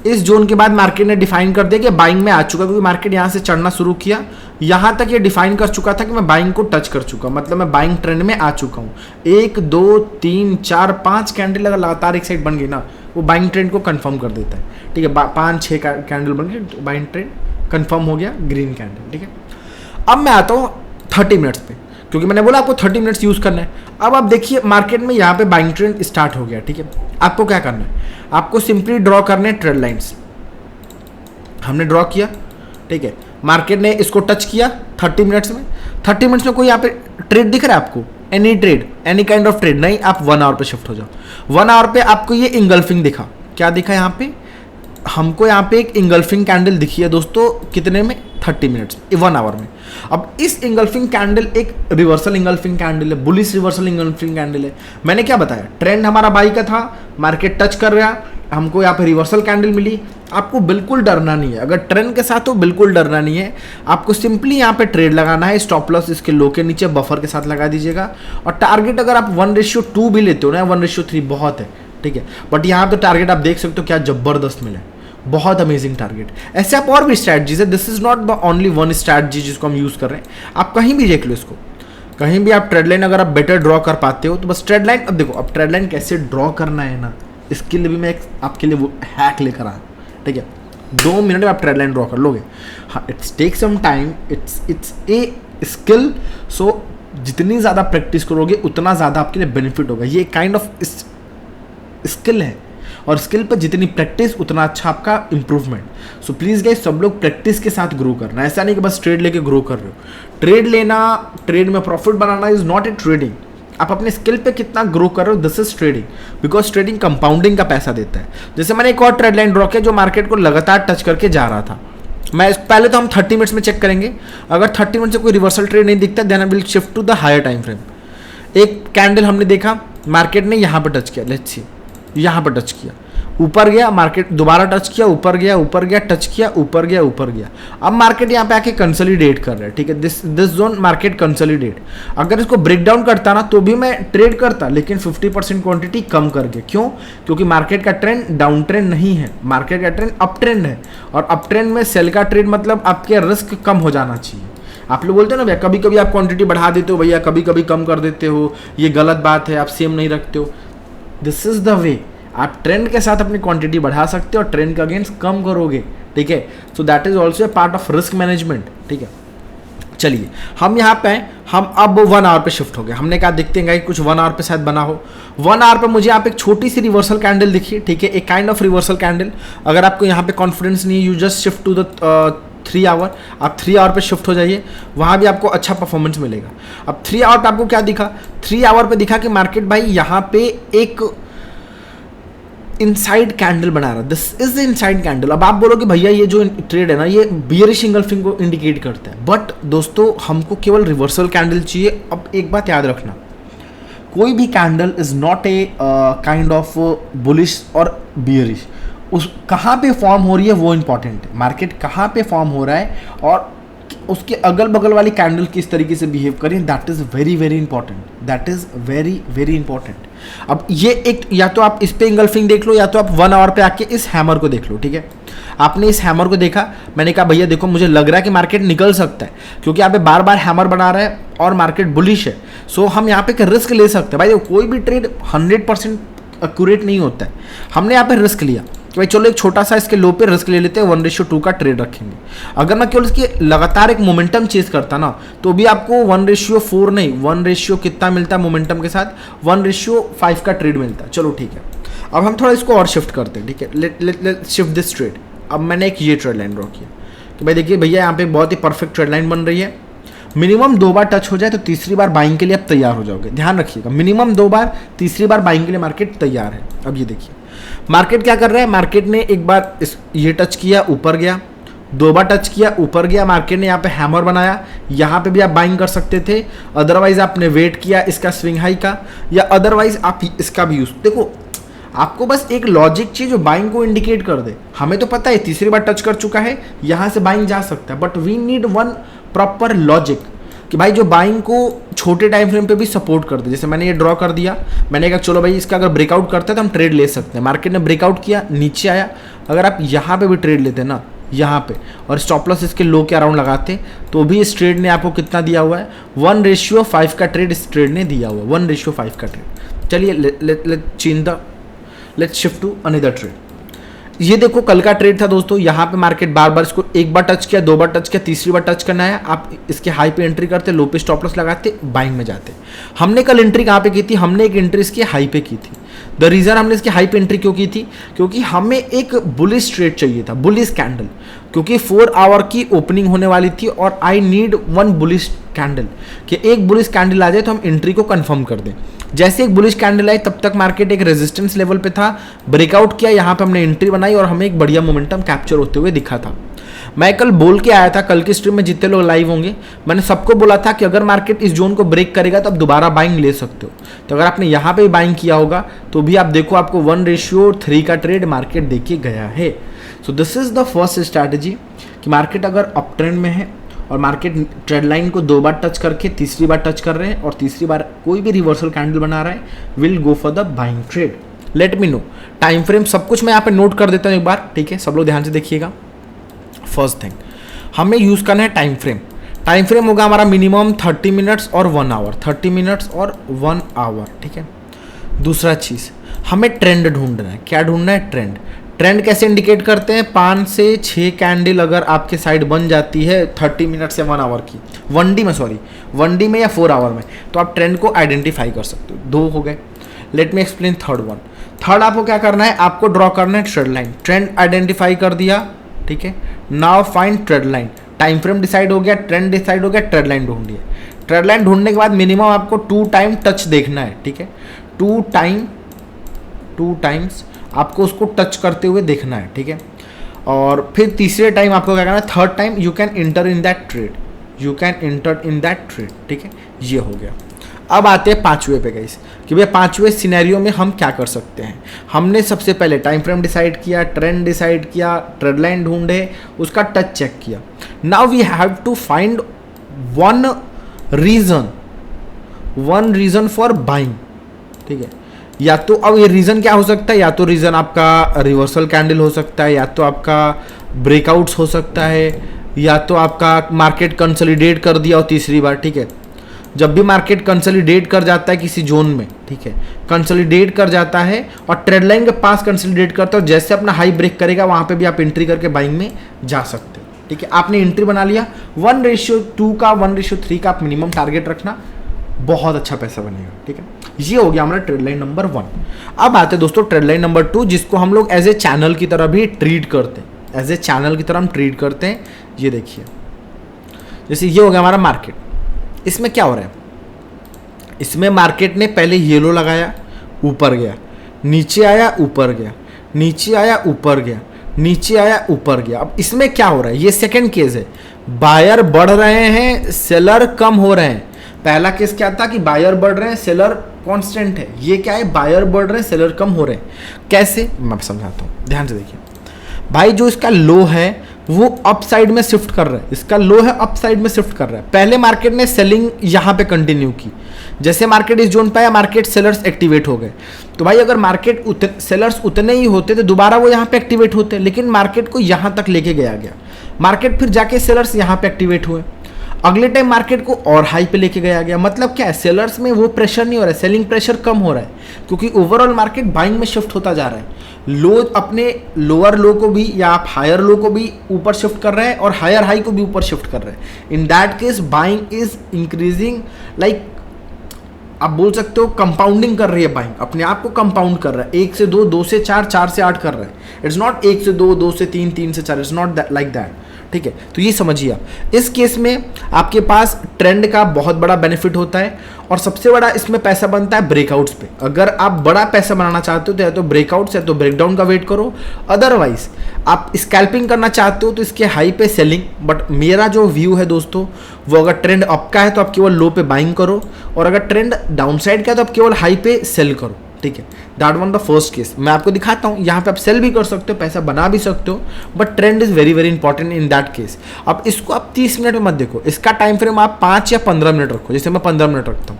इस जोन के बाद मार्केट ने डिफाइन कर दिया कि बाइंग में आ चुका, क्योंकि मार्केट यहां से चढ़ना शुरू किया, यहां तक ये डिफाइन कर चुका था कि मैं बाइंग को टच कर चुका, मतलब मैं बाइंग ट्रेंड में आ चुका हूं। 1 2 3 4 5 कैंडल अगर लगातार एक साइड बन गई ना, वो बाइंग ट्रेंड को कंफर्म कर देता है, ठीक है। 5-6 कैंडल बन गई, तो बाइंग ट्रेंड कंफर्म हो गया, ग्रीन कैंडल, ठीक है। अब मैं आता हूँ 30 मिनट्स पे, क्योंकि मैंने बोला आपको 30 मिनट्स यूज करना है। अब आप देखिए मार्केट में यहाँ पे बाइंग ट्रेंड स्टार्ट हो गया, ठीक है। आपको क्या करना है, आपको सिंपली ड्रॉ करने ट्रेड लाइंस। हमने ड्रॉ किया, ठीक है। मार्केट ने इसको टच किया 30 मिनट्स में। 30 मिनट्स में कोई यहाँ पे ट्रेड दिख रहा है आपको, any trade, any kind of trade नहीं। आप 1 आवर पे शिफ्ट हो जाओ। 1 आवर पे आपको ये इंगल्फिंग दिखा, क्या दिखा यहाँ पे, हमको यहाँ पे एक इंगल्फिंग कैंडल दिखी है दोस्तों, कितने में, 30 मिनट्स, 1 आवर में। अब इस इंगल्फिंग कैंडल एक रिवर्सल इंगल्फिंग कैंडल है, बुलिश रिवर्सल इंगल्फिंग कैंडल है। मैंने क्या बताया, ट्रेंड हमारा बाई का था, मार्केट टच कर रहा, हमको यहाँ पे रिवर्सल कैंडल मिली। आपको बिल्कुल डरना नहीं है, अगर ट्रेंड के साथ हो बिल्कुल डरना नहीं है। आपको सिंपली यहाँ पे ट्रेड लगाना है, स्टॉप लॉस इसके लो के नीचे बफर के साथ लगा दीजिएगा। और टारगेट अगर आप 1:2 भी लेते हो ना, 1:3 बहुत है, ठीक है। बट यहाँ तो टारगेट आप देख सकते हो क्या जबरदस्त मिले, बहुत अमेजिंग टारगेट। ऐसे आप और भी स्ट्रैटेजीज है, this is not the only one strategy जिसको हम यूज कर रहे हैं। आप कहीं भी देख लो इसको, कहीं भी आप ट्रेड लाइन अगर आप बेटर ड्रॉ कर पाते हो तो बस ट्रेड लाइन। अब देखो, अब ट्रेड लाइन कैसे ड्रॉ करना है ना, इसके लिए भी मैं आपके लिए वो हैक लेकर आया, ठीक है। 2 मिनट में आप ट्रेड लाइन ड्रॉ कर लोगे। हाँ, it's take some time, it's a skill. So जितनी ज़्यादा प्रैक्टिस करोगे उतना ज़्यादा आपके लिए बेनिफिट होगा। ये काइंड ऑफ स्किल है, और स्किल पर जितनी प्रैक्टिस उतना अच्छा आपका इंप्रूवमेंट। सो प्लीज़ गाइस, सब लोग प्रैक्टिस के साथ ग्रो करना, ऐसा नहीं कि बस ट्रेड लेके ग्रो कर रहे हो। ट्रेड लेना, ट्रेड में profit banana is not a trading. आप अपने स्किल पे कितना ग्रो कर रहे हो, this is trading, because trading compounding का पैसा देता है। जैसे मैंने एक और ट्रेड लाइन ड्रॉ किया जो मार्केट को लगातार टच करके जा रहा था। मैं पहले तो हम 30 मिनट्स में चेक करेंगे, अगर 30 मिनट से कोई रिवर्सल ट्रेड नहीं दिखता, then I will shift to the higher time frame. एक कैंडल हमने देखा, मार्केट ने यहाँ पर टच किया, लेट्स सी, यहाँ पर टच किया, ऊपर गया, मार्केट दोबारा टच किया, ऊपर गया, ऊपर गया, टच किया, ऊपर गया, ऊपर गया। अब मार्केट यहाँ पे आके कंसोलिडेट कर रहा है, ठीक है। दिस जोन मार्केट कंसोलिडेट, अगर इसको ब्रेक डाउन करता ना तो भी मैं ट्रेड करता, लेकिन 50% क्वांटिटी कम करके। क्यों? क्योंकि मार्केट का ट्रेंड डाउन ट्रेंड नहीं है, मार्केट का ट्रेंड अप ट्रेंड है, और अप ट्रेंड में सेल का ट्रेड मतलब आपके रिस्क कम हो जाना चाहिए। आप लोग बोलते हो ना भैया, कभी कभी आप क्वांटिटी बढ़ा देते हो भैया, कभी कभी कम कर देते हो, ये गलत बात है, आप सेम नहीं रखते हो। दिस इज द वे, आप ट्रेंड के साथ अपनी क्वांटिटी बढ़ा सकते हो और ट्रेंड के अगेंस्ट कम करोगे, ठीक है। So that is also a part of risk management, ठीक है। चलिए हम यहाँ पे हैं, हम अब 1 आवर पे शिफ्ट हो गए। हमने कहा देखते हैं कुछ 1 आवर पे शायद बना हो। 1 आवर पे मुझे यहाँ पे एक छोटी सी रिवर्सल कैंडल दिखी, ठीक है, एक काइंड ऑफ रिवर्सल कैंडल। अगर आपको यहाँ पे कॉन्फिडेंस नहीं है, you just shift to the 3 hour, आप 3 आवर पे शिफ्ट हो जाइए, वहाँ भी आपको अच्छा परफॉर्मेंस मिलेगा। अब 3 आवर पे आपको क्या दिखा, 3 आवर पे दिखा कि मार्केट भाई यहाँ पे एक इनसाइड कैंडल बना रहा है, this is the inside candle. अब आप बोलोगे भैया ये जो ट्रेड है ना, ये बियरिश इंगल्फिंग को इंडिकेट करता है, बट दोस्तों हमको केवल रिवर्सल कैंडल चाहिए। अब एक बात याद रखना, कोई भी candle is not a kind of bullish और बियरिश। उस कहाँ पे फॉर्म हो रही है वो इंपॉर्टेंट है, मार्केट कहाँ पे फॉर्म हो रहा है और उसके अगल बगल वाली कैंडल किस तरीके से बिहेव करें, that is very very important, that is very very important. अब ये एक, या तो आप इस पे इंगल्फिंग देख लो, या तो आप 1 आवर पे आके इस हैमर को देख लो, ठीक है। आपने इस हैमर को देखा, मैंने कहा भैया देखो मुझे लग रहा है कि मार्केट निकल सकता है, क्योंकि यहाँ पे बार बार हैमर बना रहा है और मार्केट बुलिश है। सो हम यहाँ पे एक रिस्क ले सकते हैं। भाई देखो, कोई भी ट्रेड 100% एक्यूरेट नहीं होता है। हमने यहाँ पे रिस्क लिया कि भाई चलो एक छोटा सा इसके लो पे रिस्क ले लेते हैं, 1:2 का ट्रेड रखेंगे। अगर मैं केवल इसकी लगातार एक मोमेंटम चेज करता ना, तो भी आपको 1:4 नहीं, 1 कितना मिलता है मोमेंटम के साथ, 1:5 का ट्रेड मिलता है। चलो ठीक है, अब हम थोड़ा इसको और शिफ्ट करते हैं। ठीक है, लेट शिफ्ट दिस ट्रेड। अब मैंने एक ये ट्रेड लाइन ड्रॉ किया कि भाई देखिए भैया, यहाँ पे बहुत ही परफेक्ट ट्रेड लाइन बन रही है। मिनिमम 2 बार टच हो जाए तो तीसरी बार बाइंग के लिए आप तैयार हो जाओगे। ध्यान रखिएगा, मिनिमम 2 बार, तीसरी बार बाइंग के लिए मार्केट तैयार है। अब ये देखिए मार्केट क्या कर रहा है, मार्केट ने एक बार ये टच किया, ऊपर गया, 2 बार टच किया, ऊपर गया, मार्केट ने यहाँ पे हैमर बनाया। यहाँ पे भी आप बाइंग कर सकते थे, अदरवाइज आपने वेट किया इसका स्विंग हाई का, या अदरवाइज आप इसका भी यूज। देखो आपको बस एक लॉजिक चाहिए जो बाइंग को इंडिकेट कर दे। हमें तो पता है तीसरी बार टच कर चुका है, यहाँ से बाइंग जा सकता है, but we need one proper logic कि भाई जो बाइंग को छोटे टाइम फ्रेम पे भी सपोर्ट कर दे। जैसे मैंने ये ड्रॉ कर दिया, मैंने कहा चलो भाई इसका अगर ब्रेकआउट करता है तो हम ट्रेड ले सकते हैं। मार्केट ने ब्रेकआउट किया, नीचे आया, अगर आप यहाँ पे भी ट्रेड लेते ना, यहाँ पे, और स्टॉप लॉस इसके लो के अराउंड लगाते, तो भी इस ट्रेड ने आपको कितना दिया हुआ है, 1:5 का ट्रेड इस ट्रेड ने दिया हुआ है, 1:5 का ट्रेड। चलिए let's shift to another trade. ये देखो कल का ट्रेड था दोस्तों, यहाँ पे मार्केट बार बार इसको एक बार टच किया, 2 बार टच किया, तीसरी बार टच करना है, आप इसके हाई पे एंट्री करते, लो पे स्टॉप लॉस लगाते, बाइंग में जाते। हमने कल एंट्री कहाँ पे की थी, हमने एक एंट्री इसकी हाई पे की थी। द रीज़न हमने इसकी हाई पे एंट्री क्यों की थी, क्योंकि हमें एक बुलिश ट्रेड चाहिए था, बुलिश कैंडल, क्योंकि 4 आवर की ओपनिंग होने वाली थी और I need one bullish candle, कि एक बुलिश कैंडल आ जाए तो हम एंट्री को कंफर्म कर दें। जैसे एक बुलिश कैंडल आई तब तक मार्केट एक रेजिस्टेंस लेवल पे था, ब्रेकआउट किया, यहाँ पे हमने एंट्री बनाई और हमें एक बढ़िया मोमेंटम कैप्चर होते हुए दिखा था। मैं कल बोल के आया था, कल की स्ट्रीम में जितने लोग लाइव होंगे, मैंने सबको बोला था कि अगर मार्केट इस जोन को ब्रेक करेगा तो आप दोबारा बाइंग ले सकते हो। तो अगर आपने यहाँ पे बाइंग किया होगा तो भी आप देखो आपको 1:3 का ट्रेड मार्केट देके गया है। So this is the first strategy कि मार्केट अगर अप ट्रेंड में है और मार्केट ट्रेड लाइन को 2 बार टच करके तीसरी बार टच कर रहे हैं और तीसरी बार कोई भी रिवर्सल कैंडल बना रहा है, will go for the buying trade. Let me know time frame, सब कुछ मैं यहाँ पे नोट कर देता हूँ एक बार। ठीक है, सब लोग ध्यान से देखिएगा। फर्स्ट थिंग हमें यूज़ करना है टाइम फ्रेम। टाइम फ्रेम होगा हमारा मिनिमम 30 मिनट्स और 1 आवर, 30 मिनट्स और 1 आवर। ठीक है, दूसरा चीज़ हमें ट्रेंड ढूंढना है। क्या ढूंढना है? ट्रेंड। ट्रेंड कैसे इंडिकेट करते हैं? 5 से 6 कैंडल अगर आपके साइड बन जाती है 30 मिनट या 1 आवर की, 1D में या 4 आवर में, तो आप ट्रेंड को आइडेंटिफाई कर सकते हो। 2 हो गए। Let me explain third one. Third आपको क्या करना है, आपको ड्रॉ करना है ट्रेंड लाइन। ट्रेंड आइडेंटिफाई कर दिया, ठीक है, now find trend line. Time frame decide हो गया, ट्रेंड डिसाइड हो गया, ट्रेंड लाइन ढूंढ लिया। ट्रेंड लाइन ढूंढने के बाद मिनिमम आपको 2 टाइम टच देखना है। ठीक है, 2 टाइम्स आपको उसको टच करते हुए देखना है। ठीक है, और फिर तीसरे टाइम आपको क्या करना है, third time you can inter in that trade, you can inter in that trade. ठीक है, ये हो गया। अब आते हैं 5वें पे गाइस, कि भैया 5वें सिनेरियो में हम क्या कर सकते हैं। हमने सबसे पहले टाइम फ्रेम डिसाइड किया, ट्रेंड डिसाइड किया, ट्रेंड लाइन ढूंढे, उसका टच चेक किया। Now we have to find one reason for buying. ठीक है, या तो अब ये रीज़न क्या हो सकता है, या तो रीज़न आपका रिवर्सल कैंडल हो सकता है, या तो आपका ब्रेकआउट्स हो सकता है, या तो आपका मार्केट कंसोलिडेट कर दिया हो तीसरी बार। ठीक है, जब भी मार्केट कंसोलिडेट कर जाता है किसी जोन में, ठीक है, कंसोलिडेट कर जाता है और ट्रेंड लाइन के पास कंसोलिडेट करता है, और जैसे अपना हाई ब्रेक करेगा वहाँ पे भी आप एंट्री करके बाइंग में जा सकते हो। ठीक है, आपने एंट्री बना लिया। 1:2 का 1:3 का आप मिनिमम टारगेट रखना, बहुत अच्छा पैसा बनेगा। ठीक है, ये हो गया हमारा ट्रेड लाइन नंबर 1। अब आते हैं दोस्तों ट्रेड लाइन नंबर 2, जिसको हम लोग एज ए चैनल की तरह भी ट्रीट करते हैं। एज ए चैनल की तरह हम ट्रीट करते हैं। ये देखिए, जैसे ये हो गया हमारा मार्केट। इसमें क्या हो रहा है, इसमें मार्केट ने पहले येलो लगाया, ऊपर गया, नीचे आया, ऊपर गया, नीचे आया, ऊपर गया, नीचे आया, ऊपर गया। अब इसमें क्या हो रहा है, ये सेकंड केस है, बायर बढ़ रहे हैं, सेलर कम हो रहे हैं। पहला केस क्या था कि बायर बढ़ रहे हैं, सेलर कांस्टेंट है। ये क्या है, बायर बढ़ रहे हैं, सेलर कम हो रहे हैं। कैसे, मैं समझाता हूँ, ध्यान से देखिए भाई। जो इसका लो है वो अप साइड में शिफ्ट कर रहा है, इसका लो है अप साइड में शिफ्ट कर रहा है। पहले मार्केट ने सेलिंग यहाँ पे कंटिन्यू की, जैसे मार्केट इस जोन पे आया, मार्केट सेलर्स एक्टिवेट हो गए। तो भाई अगर मार्केट सेलर्स उतने ही होते तो दोबारा वो यहाँ पे एक्टिवेट होते, लेकिन मार्केट को यहाँ तक लेके गया, मार्केट फिर जाके सेलर्स यहाँ पे एक्टिवेट हुए। अगले टाइम मार्केट को और हाई पे लेके गया, मतलब क्या है, सेलर्स में वो प्रेशर नहीं हो रहा है, सेलिंग प्रेशर कम हो रहा है, क्योंकि ओवरऑल मार्केट बाइंग में शिफ्ट होता जा रहा है। लो अपने लोअर लो को भी या आप हायर लो को भी ऊपर शिफ्ट कर रहे हैं और हायर हाई को भी ऊपर शिफ्ट कर रहे हैं। In that case buying is increasing, like आप बोल सकते हो कंपाउंडिंग कर रही है बाइंग, अपने आप को कंपाउंड कर रहा है, 1 से 2, 2 से 4, 4 से 8 कर रहा है। इट्स नॉट 1 से 2, 2 से 3, 3 से 4, इट्स नॉट लाइक दैट, ठीक है। तो ये समझिए आप, इस केस में आपके पास ट्रेंड का बहुत बड़ा बेनिफिट होता है और सबसे बड़ा इसमें पैसा बनता है ब्रेकआउट्स पे। अगर आप बड़ा पैसा बनाना चाहते हो तो या तो ब्रेकआउट्स या तो ब्रेकडाउन का वेट करो, अदरवाइज आप स्कैल्पिंग करना चाहते हो तो इसके हाई पे सेलिंग। बट मेरा जो व्यू है दोस्तों, वो अगर ट्रेंड अप का है तो आप केवल लो पे बाइंग करो, और अगर ट्रेंड डाउन साइड का है तो आप केवल हाई पे सेल करो, ठीक है। That one the first case. मैं आपको दिखाता हूँ, यहाँ पे आप सेल भी कर सकते हो, पैसा बना भी सकते हो, but trend is very very important in that case. अब इसको आप 30 मिनट में मत देखो, इसका टाइम फ्रेम आप 5 या 15 मिनट रखो, जैसे मैं 15 मिनट रखता हूँ।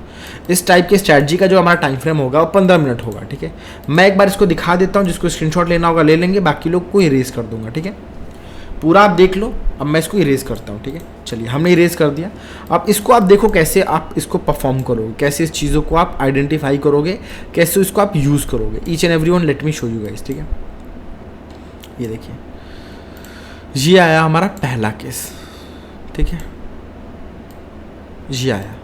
इस टाइप के स्ट्रैटेजी का जो हमारा टाइम फ्रेम होगा वो 15 मिनट होगा, ठीक है। मैं एक बार इसको दिखा देता हूँ, जिसको स्क्रीनशॉट लेना होगा ले लेंगे, बाकी लोग को इरेज कर दूंगा, ठीक है। पूरा आप देख लो, अब मैं इसको इरेज करता हूँ, ठीक है। चलिए हमने इरेज कर दिया। अब इसको आप देखो कैसे आप इसको परफॉर्म करोगे, कैसे इस चीज़ों को आप आइडेंटिफाई करोगे, कैसे इसको आप यूज़ करोगे। Each and every one let me show you guys, ठीक है। ये देखिए, ये आया हमारा पहला केस, ठीक है। ये आया,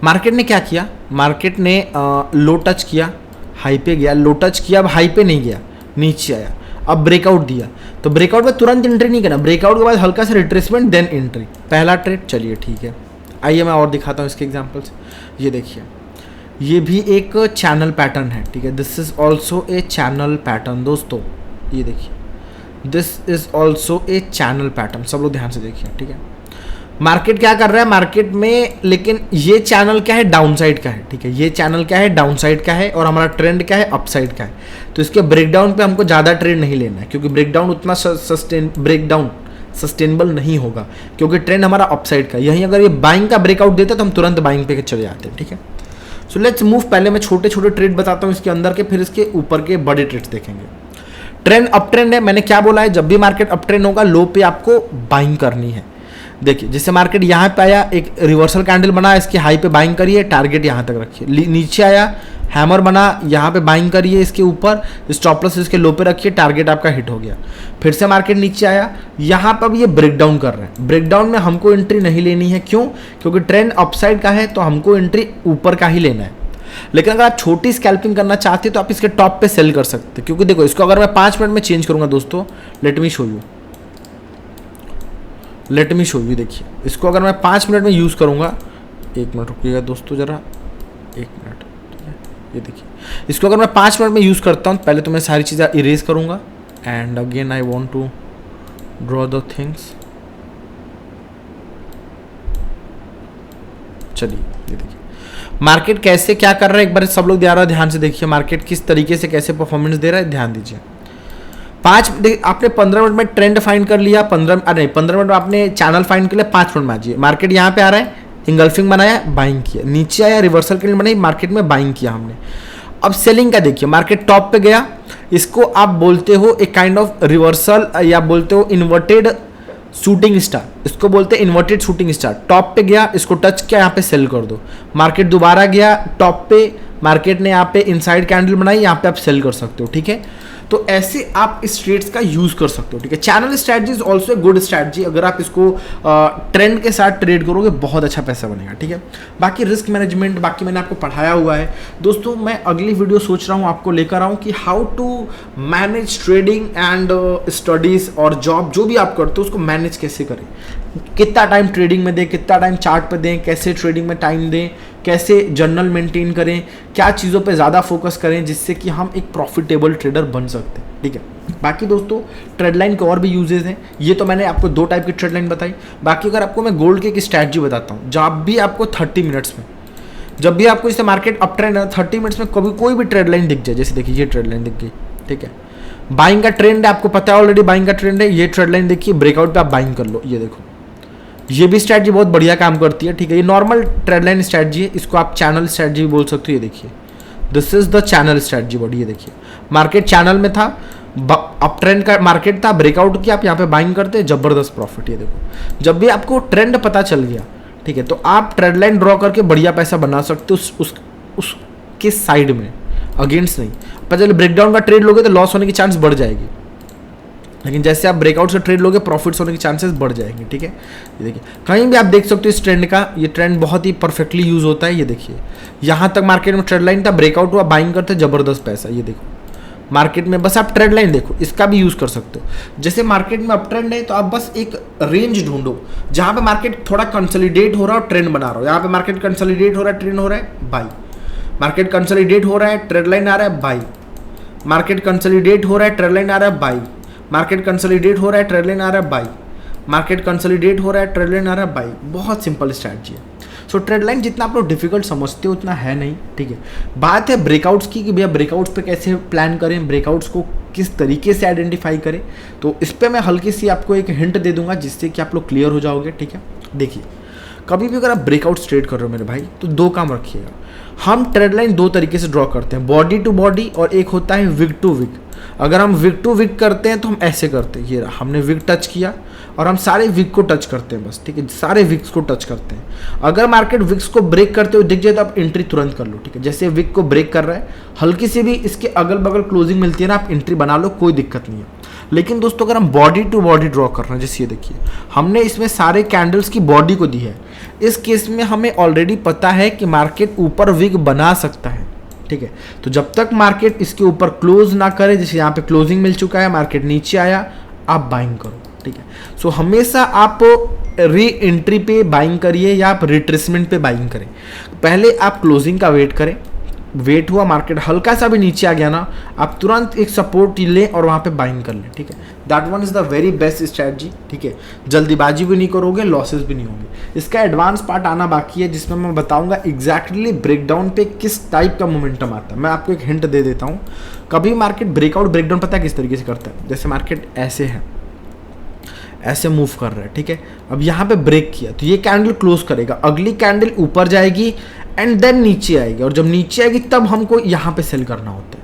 मार्केट ने क्या किया, मार्केट ने लो टच किया, हाई पे गया, लो टच किया, अब हाई पे नहीं गया, नीचे आया, अब ब्रेकआउट दिया। तो ब्रेकआउट में तुरंत एंट्री नहीं करना, ब्रेकआउट के बाद हल्का सा रिट्रेसमेंट देन एंट्री, पहला ट्रेड। चलिए ठीक है, आइए मैं और दिखाता हूँ इसके एग्जांपल्स। ये देखिए, ये भी एक चैनल पैटर्न है, ठीक है। This is also a channel pattern दोस्तों, ये देखिए, this is also a channel pattern. सब लोग ध्यान से देखिए, ठीक है। मार्केट क्या कर रहा है, मार्केट में लेकिन ये चैनल क्या है, डाउन साइड का है, ठीक है। ये चैनल क्या है, डाउन साइड का है, और हमारा ट्रेंड क्या है, अप साइड का है। तो इसके ब्रेकडाउन पे हमको ज़्यादा ट्रेड नहीं लेना है, क्योंकि ब्रेकडाउन उतना सस्टेनेबल नहीं होगा, क्योंकि ट्रेंड हमारा अप साइड का। यहीं अगर ये बाइंग का ब्रेकआउट देता तो हम तुरंत बाइंग पे चले जाते हैं, ठीक है। So let's move. पहले मैं छोटे छोटे ट्रेड बताता हूँ इसके अंदर के, फिर इसके ऊपर के बड़े ट्रेड्स देखेंगे। ट्रेंड अप ट्रेंड है, मैंने क्या बोला है, जब भी मार्केट अप ट्रेंड होगा लो पे आपको बाइंग करनी है। देखिए, जैसे मार्केट यहाँ पे आया, एक रिवर्सल कैंडल बना, इसके हाई पे बाइंग करिए, टारगेट यहाँ तक रखिए। नीचे आया, हैमर बना, यहाँ पे बाइंग करिए, इसके ऊपर स्टॉप लॉस इसके लो पे रखिए, टारगेट आपका हिट हो गया। फिर से मार्केट नीचे आया, यहाँ पर ये ब्रेकडाउन कर रहा है। ब्रेकडाउन में हमको एंट्री नहीं लेनी है, क्यों, क्योंकि ट्रेंड अपसाइड का है, तो हमको एंट्री ऊपर का ही लेना है। लेकिन अगर आप छोटी स्कैल्पिंग करना चाहते हो तो आप इसके टॉप पे सेल कर सकते हैं, क्योंकि देखो, इसको अगर मैं 5 मिनट में चेंज करूंगा दोस्तों, लेट मी शो यू, देखिए, इसको अगर मैं 5 मिनट में यूज़ करूँगा, 1 मिनट रुकिएगा दोस्तों ज़रा, 1 मिनट, ठीक है। ये देखिए, इसको अगर मैं 5 मिनट में यूज़ करता हूँ, पहले तो मैं सारी चीज़ें इरेज करूँगा, and again I want to draw the things. चलिए, ये देखिए मार्केट कैसे क्या कर रहा है, एक बार सब लोग ध्यान से देखिए, मार्केट किस तरीके से कैसे परफॉर्मेंस दे रहा है, ध्यान दीजिए। आपने 15 मिनट में ट्रेंड फाइंड कर लिया, 15 मिनट में आपने चैनल फाइंड कर लिया, 5 मिनट में आ जाइए। मार्केट यहाँ पे आ रहा है, इंगल्फिंग बनाया, बाइंग किया, नीचे आया, रिवर्सल कैंडल बनाई, मार्केट में बाइंग किया हमने। अब सेलिंग का देखिए, मार्केट टॉप पे गया, इसको आप बोलते हो एक काइंड ऑफ रिवर्सल, या बोलते हो इन्वर्टेड शूटिंग स्टार, इसको बोलते हैं इन्वर्टेड शूटिंग स्टार। टॉप पे गया, इसको टच किया, यहाँ पे सेल कर दो। मार्केट दोबारा गया टॉप पे, मार्केट ने यहाँ पे इनसाइड कैंडल बनाई, यहाँ पे आप सेल कर सकते हो, ठीक है। तो ऐसे आप इस ट्रेड्स का यूज कर सकते हो, ठीक है। Channel strategy is also a good strategy, अगर आप इसको ट्रेंड के साथ ट्रेड करोगे बहुत अच्छा पैसा बनेगा, ठीक है। बाकी रिस्क मैनेजमेंट बाकी मैंने आपको पढ़ाया हुआ है दोस्तों। मैं अगली वीडियो सोच रहा हूँ आपको लेकर आऊँ कि how to manage trading and studies और जॉब, जो भी आप करते हो उसको मैनेज कैसे करें, कितना टाइम ट्रेडिंग में दें, कितना टाइम चार्ट पे दें, कैसे ट्रेडिंग में टाइम दें, कैसे जर्नल मेंटेन करें, क्या चीज़ों पे ज़्यादा फोकस करें जिससे कि हम एक प्रॉफिटेबल ट्रेडर बन सकते हैं, ठीक है। बाकी दोस्तों ट्रेड लाइन के और भी यूजेस हैं, ये तो मैंने आपको 2 टाइप की ट्रेड लाइन बताई। बाकी अगर आपको मैं गोल्ड की एक स्ट्रैटेजी बताता हूँ, जब भी आपको 30 मिनट्स में, जब भी आपको जैसे मार्केट अप ट्रेंड है 30 मिनट्स में कभी कोई भी ट्रेड लाइन दिख जाए, जैसे देखिए ये ट्रेड लाइन दिख गई, ठीक है, बाइंग का ट्रेंड है, आपको पता है ऑलरेडी बाइंग का ट्रेंड है, ये ट्रेड लाइन देखिए, ब्रेकआउट पे आप बाइंग कर लो, ये देखो, ये भी स्ट्रैटेजी बहुत बढ़िया काम करती है, ठीक है। ये नॉर्मल ट्रेड लाइन स्ट्रैटेजी है, इसको आप चैनल स्ट्रैटेजी भी बोल सकते हो। ये देखिए, this is the channel strategy body. ये देखिए, मार्केट चैनल में था, अप ट्रेंड का मार्केट था, ब्रेकआउट किया, आप यहाँ पे बाइंग करते, जबरदस्त प्रॉफिट। ये देखो, जब भी आपको ट्रेंड पता चल गया, ठीक है। तो आप ट्रेड लाइन ड्रॉ करके बढ़िया पैसा बना सकते हो उसके साइड में, अगेंस्ट नहीं। पर जब ब्रेकडाउन का ट्रेड लोगे तो लॉस होने की चांस बढ़ जाएगी, लेकिन जैसे आप ब्रेकआउट से ट्रेड लोगे प्रॉफिट्स होने के चांसेस बढ़ जाएंगे, ठीक है। ये देखिए कहीं भी आप देख सकते हो इस ट्रेंड का, ये ट्रेंड बहुत ही परफेक्टली यूज होता है। ये देखिए यहाँ तक मार्केट में ट्रेड लाइन था, ब्रेकआउट हुआ, बाइंग करते जबरदस्त पैसा। ये देखो मार्केट में बस आप ट्रेड लाइन देखो, इसका भी यूज कर सकते हो। जैसे मार्केट में अप ट्रेंड है तो आप बस एक रेंज ढूंढो जहां पे मार्केट थोड़ा कंसोलिडेट हो रहा है और ट्रेंड बना रहा हो। यहाँ पे मार्केट कंसोलिडेट हो रहा है, ट्रेंड हो रहा है, बाई। मार्केट कंसोलिडेट हो रहा है, ट्रेड लाइन आ रहा है, बाई। मार्केट कंसोलिडेट हो रहा है, ट्रेड लाइन आ रहा है, बाई। मार्केट कंसोलिडेट हो रहा है, ट्रेड लाइन आ रहा है, बाई। मार्केट कंसोलिडेट हो रहा है, ट्रेड लाइन आ रहा है, बाई। बहुत सिंपल स्ट्रैटेजी है। सो ट्रेड लाइन जितना आप लोग डिफिकल्ट समझते हो उतना है नहीं, ठीक है। बात है ब्रेकआउट्स की कि भैया ब्रेकआउट्स पे कैसे प्लान करें, ब्रेकआउट्स को किस तरीके से आइडेंटिफाई करें। तो इस पर मैं हल्की सी आपको एक हिंट दे दूंगा जिससे कि आप लोग क्लियर हो जाओगे, ठीक है। देखिए कभी भी अगर आप ब्रेकआउट ट्रेड कर रहे हो मेरे भाई तो दो काम रखिएगा। हम ट्रेड लाइन दो तरीके से ड्रॉ करते हैं, बॉडी टू बॉडी और एक होता है विक टू विक। अगर हम विक टू विक करते हैं तो हम ऐसे करते हैं, ये हमने विक टच किया और हम सारे विक को टच करते हैं बस, ठीक है। सारे विक्स को टच करते हैं। अगर मार्केट विक्स को ब्रेक करते हुए दिख जाए तो आप एंट्री तुरंत कर लो, ठीक है। जैसे विक को ब्रेक कर रहा है, हल्की सी भी इसके अगल बगल क्लोजिंग मिलती है ना, आप एंट्री बना लो, कोई दिक्कत नहीं है। लेकिन दोस्तों अगर हम बॉडी टू बॉडी ड्रॉ कर रहे हैं, जैसे ये देखिए हमने इसमें सारे कैंडल्स की बॉडी को दी है, इस केस में हमें ऑलरेडी पता है कि मार्केट ऊपर विक बना सकता है, ठीक है। तो जब तक मार्केट इसके ऊपर क्लोज ना करे, जैसे यहाँ पे क्लोजिंग मिल चुका है, मार्केट नीचे आया, आप बाइंग करो, ठीक है। सो हमेशा आप री एंट्री पे बाइंग करिए या आप रिट्रेसमेंट पे बाइंग करें। पहले आप क्लोजिंग का वेट करें, वेट हुआ, मार्केट हल्का सा भी नीचे आ गया ना, आप तुरंत एक सपोर्ट लें और वहाँ पे बाइंग कर लें, ठीक है। That one is the very best strategy, ठीक है। जल्दीबाजी भी नहीं करोगे, लॉसेस भी नहीं होंगे। इसका एडवांस पार्ट आना बाकी है जिसमें मैं बताऊंगा एग्जैक्टली ब्रेकडाउन पे किस टाइप का मोमेंटम आता है। मैं आपको एक हिंट दे देता हूँ। कभी मार्केट ब्रेकआउट ब्रेकडाउन पता है किस तरीके से करता है, जैसे मार्केट ऐसे है, ऐसे मूव कर रहा है, ठीक है। अब यहाँ पे ब्रेक किया तो ये कैंडल क्लोज करेगा, अगली कैंडल ऊपर जाएगी एंड देन नीचे आएगी, और जब नीचे आएगी तब हमको यहाँ पे सेल करना होता है।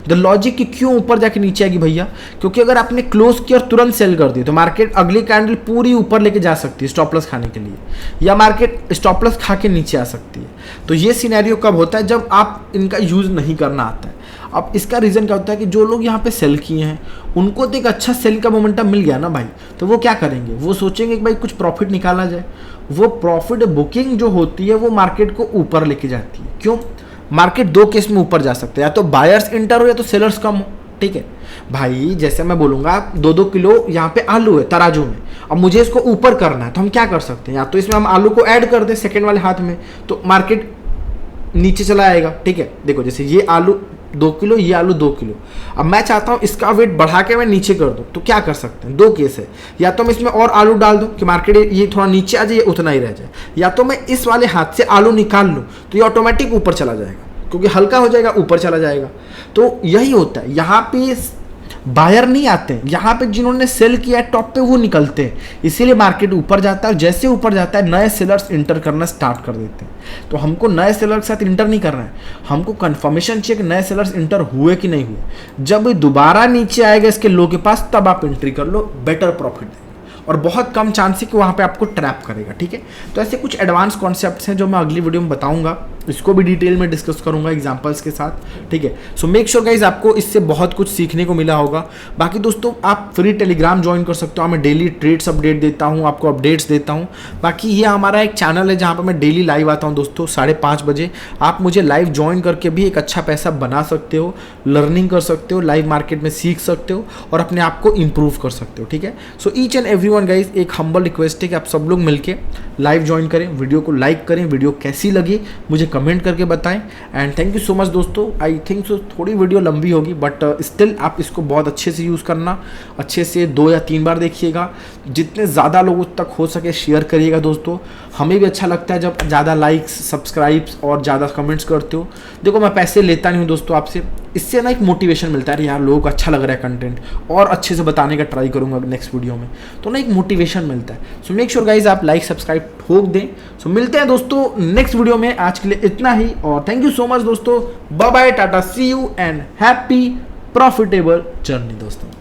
द लॉजिक कि क्यों ऊपर जाके नीचे आएगी भैया, क्योंकि अगर आपने क्लोज किया और तुरंत सेल कर दी तो मार्केट अगली कैंडल पूरी ऊपर लेके जा सकती है स्टॉप लॉस खाने के लिए, या मार्केट स्टॉप लॉस खा के नीचे आ सकती है। तो ये सिनेरियो कब होता है, जब आप इनका यूज नहीं करना आता है। अब इसका रीज़न क्या होता है कि जो लोग यहाँ पे सेल किए हैं उनको तो एक अच्छा सेल का मोमेंटम मिल गया ना भाई, तो वो क्या करेंगे, वो सोचेंगे कि भाई कुछ प्रॉफिट निकाला जाए। वो प्रॉफिट बुकिंग जो होती है वो मार्केट को ऊपर लेके जाती है। क्यों, मार्केट दो केस में ऊपर जा सकता है, या तो बायर्स इंटर हो या तो सेलर्स कम हो, ठीक है भाई। जैसे मैं बोलूँगा 2-2 किलो यहाँ पे आलू है तराजू में, अब मुझे इसको ऊपर करना है तो हम क्या कर सकते हैं, या तो इसमें हम आलू को ऐड कर दें सेकेंड वाले हाथ में, तो मार्केट नीचे चला आएगा, ठीक है। देखो जैसे ये आलू 2 किलो, ये आलू 2 किलो, अब मैं चाहता हूँ इसका वेट बढ़ा के मैं नीचे कर दूँ, तो क्या कर सकते हैं, दो केस है। या तो मैं इसमें और आलू डाल दूँ कि मार्केट ये थोड़ा नीचे आ जाए, उतना ही रह जाए, या तो मैं इस वाले हाथ से आलू निकाल लूँ तो ये ऑटोमेटिक ऊपर चला जाएगा, क्योंकि हल्का हो जाएगा, ऊपर चला जाएगा। तो यही होता है, यहाँ पे बायर नहीं आते हैं, यहाँ पे जिन्होंने सेल किया है टॉप पे वो निकलते हैं, इसीलिए मार्केट ऊपर जाता है। और जैसे ऊपर जाता है नए सेलर्स इंटर करना स्टार्ट कर देते हैं। तो हमको नए सेलर के साथ इंटर नहीं करना है, हमको कंफर्मेशन चाहिए कि नए सेलर्स इंटर हुए कि नहीं हुए। जब दोबारा नीचे आएगा इसके लो के पास तब आप एंट्री कर लो, बेटर प्रॉफिट देगा और बहुत कम चांस है कि वहाँ पे आपको ट्रैप करेगा, ठीक है। तो ऐसे कुछ एडवांस कॉन्सेप्ट्स हैं जो मैं अगली वीडियो में बताऊंगा, इसको भी डिटेल में डिस्कस करूंगा एग्जांपल्स के साथ, ठीक है। सो मेक श्योर गाइज आपको इससे बहुत कुछ सीखने को मिला होगा। बाकी दोस्तों आप फ्री टेलीग्राम ज्वाइन कर सकते हो, मैं डेली ट्रेड्स अपडेट देता हूँ, आपको अपडेट्स देता हूँ। बाकी ये हमारा एक चैनल है जहाँ पर मैं डेली लाइव आता हूँ दोस्तों 5:30 बजे। आप मुझे लाइव ज्वाइन करके भी एक अच्छा पैसा बना सकते हो, लर्निंग कर सकते हो, लाइव मार्केट में सीख सकते हो और अपने आप को इम्प्रूव कर सकते हो, ठीक है। So each and everyone guys एक हम्बल रिक्वेस्ट है कि आप सब लोग मिलके लाइव ज्वाइन करें, वीडियो को लाइक करें, वीडियो कैसी लगी मुझे कमेंट करके बताएं। And thank you so much दोस्तों। आई थिंक सो थोड़ी वीडियो लंबी होगी बट स्टिल आप इसको बहुत अच्छे से यूज़ करना, अच्छे से 2 या 3 बार देखिएगा, जितने ज़्यादा लोगों तक हो सके शेयर करिएगा दोस्तों। हमें भी अच्छा लगता है जब ज़्यादा लाइक्स, सब्सक्राइब्स और ज़्यादा कमेंट्स करते हो। देखो मैं पैसे लेता नहीं हूँ दोस्तों आपसे, इससे ना एक मोटिवेशन मिलता है यार, लोगों को अच्छा लग रहा है कंटेंट और अच्छे से बताने का ट्राई करूँगा नेक्स्ट वीडियो में, तो ना एक मोटिवेशन मिलता है। सो मेक श्योर गाइज आप लाइक सब्सक्राइब ठोक दें। सो मिलते हैं दोस्तों नेक्स्ट वीडियो में, आज के लिए इतना ही और थैंक यू सो मच दोस्तों। Bye bye, tata, see you and happy profitable journey दोस्तों।